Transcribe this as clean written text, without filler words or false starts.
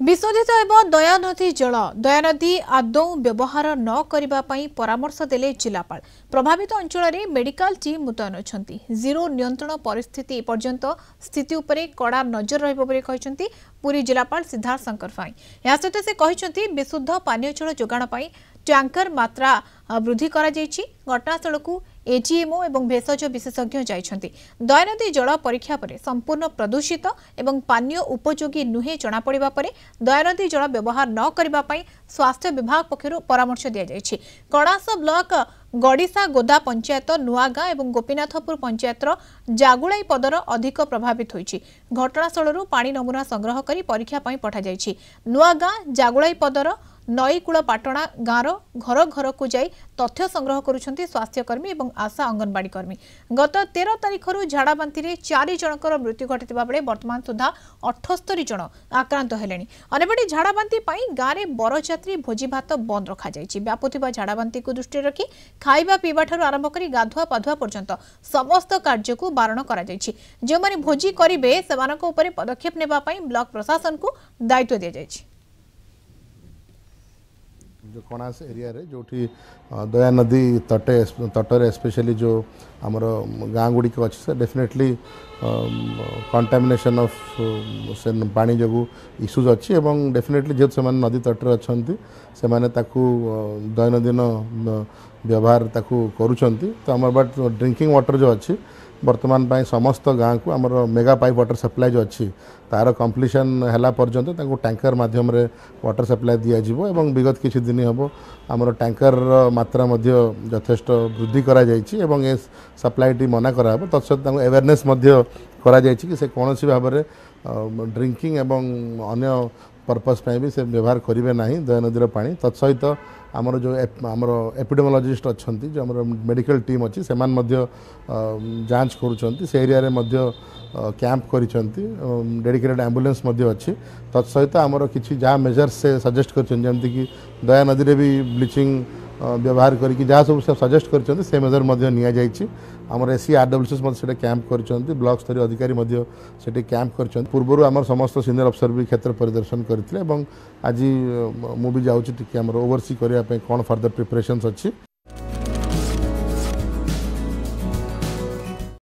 विशोधित दयानदी जल दयानदी आदौ व्यवहार न करने परामर्श देले जिलापाल। प्रभावित अंचल मेडिकल टीम मुतयन अछंती। जीरो नियंत्रण परिस्थिति पर्यंत स्थिति उपरे कड़ा नजर रही पुरी जिलापाल सिद्धार्थ शंकर फाई। या सहित से कहते विशुद्ध पानीय जल जोगाण टैंकर मात्रा वृद्धि करा जायछि। घटनास्थल को एजीएमओ एवं भेषज विशेषज्ञ जाइछन्ति। दयानदी जल परीक्षा पर संपूर्ण प्रदूषित एवं पानीय उपयोगी नुहे जना पड़िबा परे दयानदी जल व्यवहार न करबा पई स्वास्थ्य विभाग पक्षरु परामर्श दिया जायछि। कणास ब्लॉक गड़िसा गोदा पंचायत नुआगां एवं गोपीनाथपुर पंचायतर जागुलाई पदर अधिक प्रभावित होइछि। घटनास्थल पानी नमूना संग्रह करी परीक्षा पई पठा जायछि। नुआगां जागुलाई पदर नईकूल पाटणा गाँव घर घर को जाई तथ्य संग्रह करुछंती स्वास्थ्यकर्मी एवं आशा अंगनवाड़ी कर्मी। गत 13 तारिखर झाड़ाबांती 4 जनकर मृत्यु घटिता बेले वर्तमान सुधा 78 जन आक्रांत हेलेनी। अनेपटे झाड़ाबांती गाँव में बरजात्री भोजी भात बंद रखा जायछि। व्यापुथिबा झाड़ाबांती को दृष्टि रखी खाइबा पीवा ठारू आरंभ करी गाधुआ पाधुआ पर्यंत समस्त कार्य को बारण करा जायछि। जो माने भोजी करिवे सेमानक उपरे पदक्षेप नेबा पई ब्लॉक प्रशासन को दायित्व दिया जायछि। जो कणास एरिया रे जो दया नदी तटे स्पेशली जो आमर गाँ गुड़िक अच्छे डेफिनेटली कंटामिनेशन ऑफ से पानी जो इश्यूज अच्छी एवं डेफिनेटली जेहेतु से नदी तटे अच्छा से दैनंदिन व्यवहार करुँच तो आम बट ड्रिंकिंग वाटर जो अच्छी वर्तमान पाई समस्त गाँ को आमर मेगा पाइप वाटर सप्लाई जो अच्छी तार कंप्लीशन है पर्यंत टैंकर माध्यम रे वाटर सप्लाई दिया जिवो एवं विगत किछि दिन हम आमर टैंकर मात्रा यथेष्ट वृद्धि करा जायछि एवं ए सप्लाई टी मना करा तत्सत अवेयरनेस करा जायछि कि से कौन सी भाव में ड्रिंकिंग एवं अन्य पर्पस भी से व्यवहार करेंगे ना दयानदी पानी तत्सहित आमर जो आमर एपिडेमोलॉजिस्ट अच्छा जो आमर मेडिकल टीम अच्छी से जांच करुँच से एरिया कैंप कर डेडिकेटेड एम्बुलेंस अच्छी तत्सहित आमर किसी जहाँ मेजर्स से सजेस्ट करमती कि दया नदी भी ब्लीचिंग व्यवहार करके जहाँ सब सजेस्ट कर मेजर नि आमर एसी आरडब्ल्यूएस से कैंप कर ब्लॉक स्तरीय अधिकारी कैंप कर पूर्व आम समस्त सीनियर अफसर भी क्षेत्र परिदर्शन करते आज मुझे जाऊँगी ओवरसी करने कौन फर्दर प्रिपरेशंस अच्छी।